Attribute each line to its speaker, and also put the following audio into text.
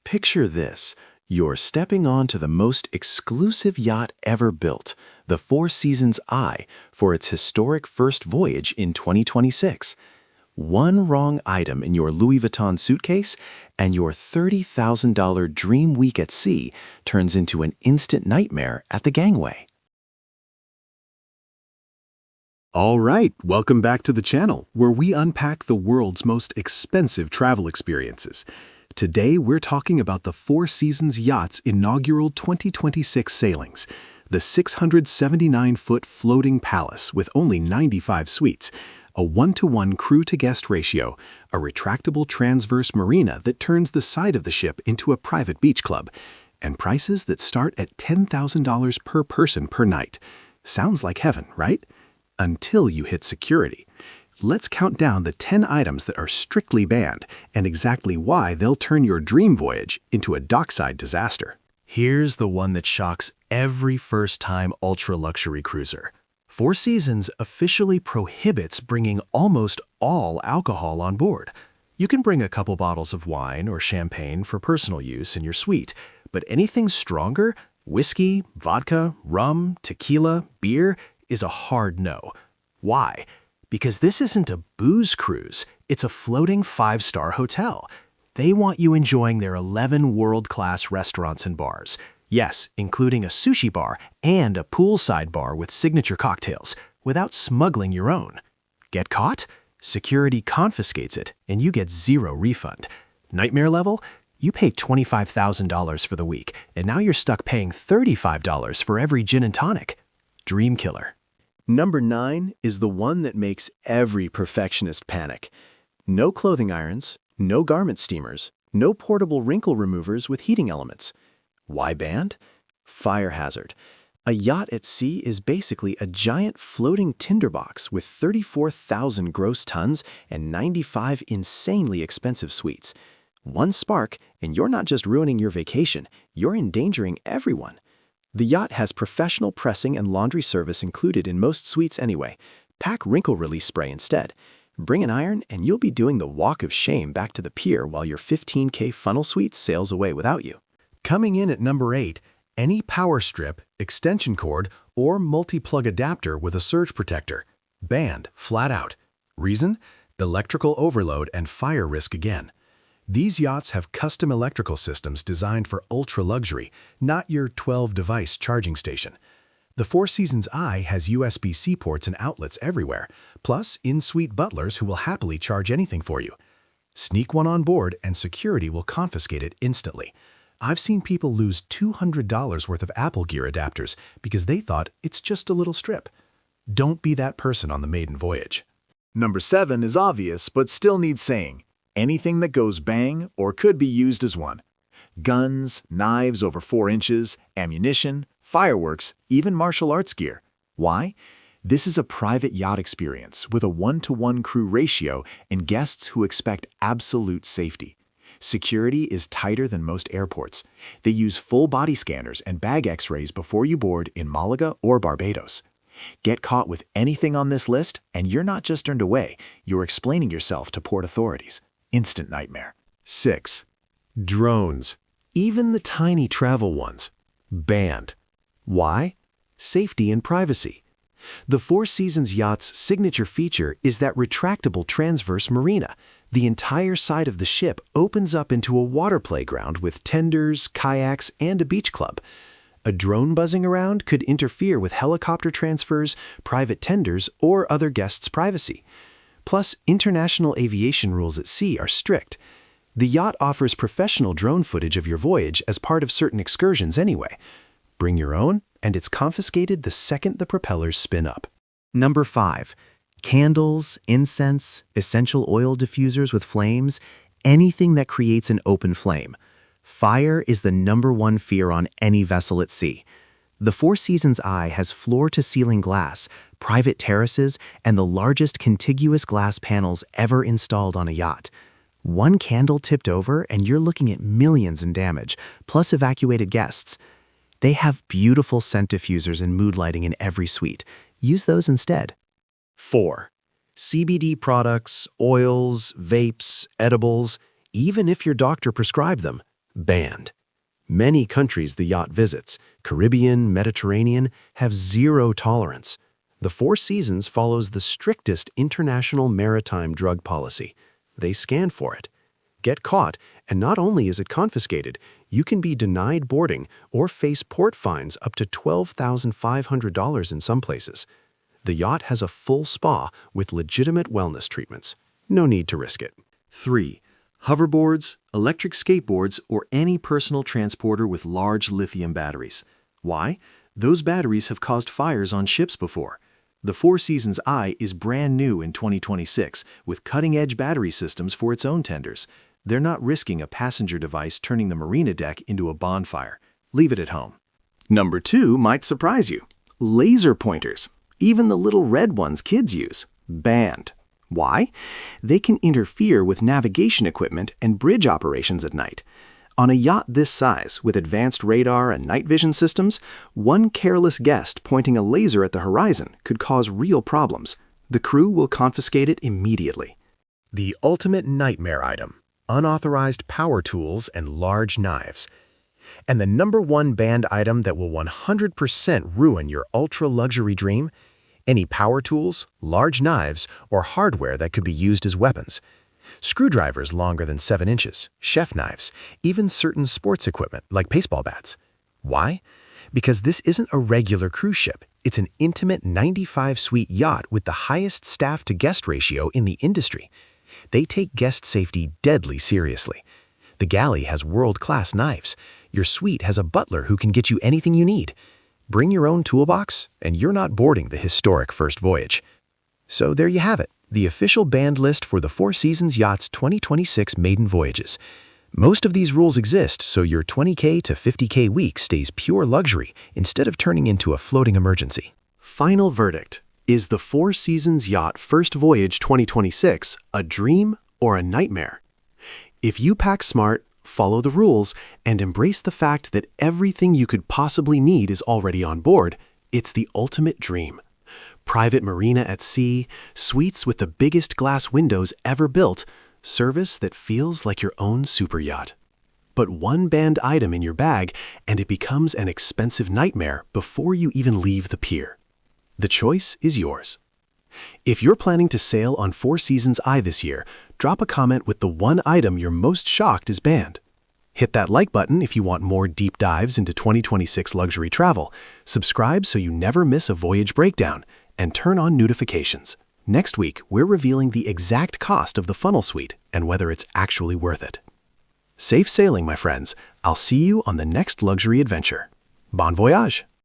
Speaker 1: Picture this. You're stepping onto the most exclusive yacht ever built, the Four Seasons for its historic first voyage in 2026. One wrong item in your Louis Vuitton suitcase, and your $30,000 dream week at sea turns into an instant nightmare at the gangway.
Speaker 2: All right, welcome back to the channel, where we unpack the world's most expensive travel experiences. Today, we're talking about the Four Seasons Yacht's inaugural 2026 sailings, the 679-foot floating palace with only 95 suites, a 1-to-1 crew-to-guest ratio, a retractable transverse marina that turns the side of the ship into a private beach club, and prices that start at $10,000 per person per night. Sounds like heaven, right? Until you hit security. Let's count down the 10 items that are strictly banned and exactly why they'll turn your dream voyage into a dockside disaster.
Speaker 3: Here's the one that shocks every first-time ultra-luxury cruiser. Four Seasons officially prohibits bringing almost all alcohol on board. You can bring a couple bottles of wine or champagne for personal use in your suite, but anything stronger, whiskey, vodka, rum, tequila, beer, is a hard no. Why? Because this isn't a booze cruise, it's a floating 5-star hotel. They want you enjoying their 11 world-class restaurants and bars. Yes, including a sushi bar and a poolside bar with signature cocktails, without smuggling your own. Get caught? Security confiscates it, and you get zero refund. Nightmare level? You pay $25,000 for the week, and now you're stuck paying $35 for every gin and tonic. Dream killer.
Speaker 1: Number 9 is the one that makes every perfectionist panic. No clothing irons, no garment steamers, no portable wrinkle removers with heating elements. Why banned? Fire hazard. A yacht at sea is basically a giant floating tinderbox with 34,000 gross tons and 95 insanely expensive suites. One spark, and you're not just ruining your vacation, you're endangering everyone. The yacht has professional pressing and laundry service included in most suites anyway. Pack wrinkle release spray instead. Bring an iron and you'll be doing the walk of shame back to the pier while your 15K funnel suite sails away without you.
Speaker 3: Coming in at number 8, any power strip, extension cord, or multi-plug adapter with a surge protector. Banned, flat out. Reason? Electrical overload and fire risk again. These yachts have custom electrical systems designed for ultra-luxury, not your 12-device charging station. The Four Seasons has USB-C ports and outlets everywhere, plus in-suite butlers who will happily charge anything for you. Sneak one on board and security will confiscate it instantly. I've seen people lose $200 worth of Apple Gear adapters because they thought it's just a little strip. Don't be that person on the maiden voyage.
Speaker 4: Number 7 is obvious but still needs saying. Anything that goes bang or could be used as one. Guns, knives over 4 inches, ammunition, fireworks, even martial arts gear. Why? This is a private yacht experience with a 1-to-1 crew ratio and guests who expect absolute safety. Security is tighter than most airports. They use full body scanners and bag x-rays before you board in Malaga or Barbados. Get caught with anything on this list and you're not just turned away, you're explaining yourself to port authorities. Instant nightmare.
Speaker 1: 6. Drones. Even the tiny travel ones. Banned. Why? Safety and privacy. The Four Seasons Yacht's signature feature is that retractable transverse marina. The entire side of the ship opens up into a water playground with tenders, kayaks, and a beach club. A drone buzzing around could interfere with helicopter transfers, private tenders, or other guests' privacy. Plus, international aviation rules at sea are strict. The yacht offers professional drone footage of your voyage as part of certain excursions anyway. Bring your own, and it's confiscated the second the propellers spin up.
Speaker 5: Number 5. Candles, incense, essential oil diffusers with flames, anything that creates an open flame. Fire is the #1 fear on any vessel at sea. The Four Seasons has floor-to-ceiling glass, private terraces, and the largest contiguous glass panels ever installed on a yacht. One candle tipped over and you're looking at millions in damage, plus evacuated guests. They have beautiful scent diffusers and mood lighting in every suite. Use those instead.
Speaker 3: 4. CBD products, oils, vapes, edibles, even if your doctor prescribed them, Banned. Many countries the yacht visits, Caribbean, Mediterranean, have zero tolerance. The Four Seasons follows the strictest international maritime drug policy. They scan for it. Get caught, and not only is it confiscated, you can be denied boarding or face port fines up to $12,500 in some places. The yacht has a full spa with legitimate wellness treatments. No need to risk it.
Speaker 2: 3. Hoverboards, electric skateboards, or any personal transporter with large lithium batteries. Why? Those batteries have caused fires on ships before. The Four Seasons I is brand new in 2026 with cutting-edge battery systems for its own tenders. They're not risking a passenger device turning the marina deck into a bonfire. Leave it at home. Number 2 might surprise you. Laser pointers. Even the little red ones kids use. Banned. Why? They can interfere with navigation equipment and bridge operations at night. On a yacht this size, with advanced radar and night vision systems, one careless guest pointing a laser at the horizon could cause real problems. The crew will confiscate it immediately.
Speaker 3: The ultimate nightmare item: unauthorized power tools and large knives. And the number one banned item that will 100% ruin your ultra-luxury dream? Any power tools, large knives, or hardware that could be used as weapons. Screwdrivers longer than 7 inches, chef knives, even certain sports equipment like baseball bats. Why? Because this isn't a regular cruise ship. It's an intimate 95-suite yacht with the highest staff-to-guest ratio in the industry. They take guest safety deadly seriously. The galley has world-class knives. Your suite has a butler who can get you anything you need. Bring your own toolbox, and you're not boarding the historic first voyage. So there you have it, the official banned list for the Four Seasons Yachts 2026 maiden voyages. Most of these rules exist so your 20K to 50K week stays pure luxury instead of turning into a floating emergency.
Speaker 1: Final verdict. Is the Four Seasons Yacht First Voyage 2026 a dream or a nightmare? If you pack smart, follow the rules, and embrace the fact that everything you could possibly need is already on board, it's the ultimate dream. Private marina at sea, suites with the biggest glass windows ever built, service that feels like your own super yacht. But one banned item in your bag, and it becomes an expensive nightmare before you even leave the pier. The choice is yours. If you're planning to sail on Four Seasons I this year, drop a comment with the one item you're most shocked is banned. Hit that like button if you want more deep dives into 2026 luxury travel, subscribe so you never miss a voyage breakdown, and turn on notifications. Next week, we're revealing the exact cost of the funnel suite and whether it's actually worth it. Safe sailing, my friends. I'll see you on the next luxury adventure. Bon voyage!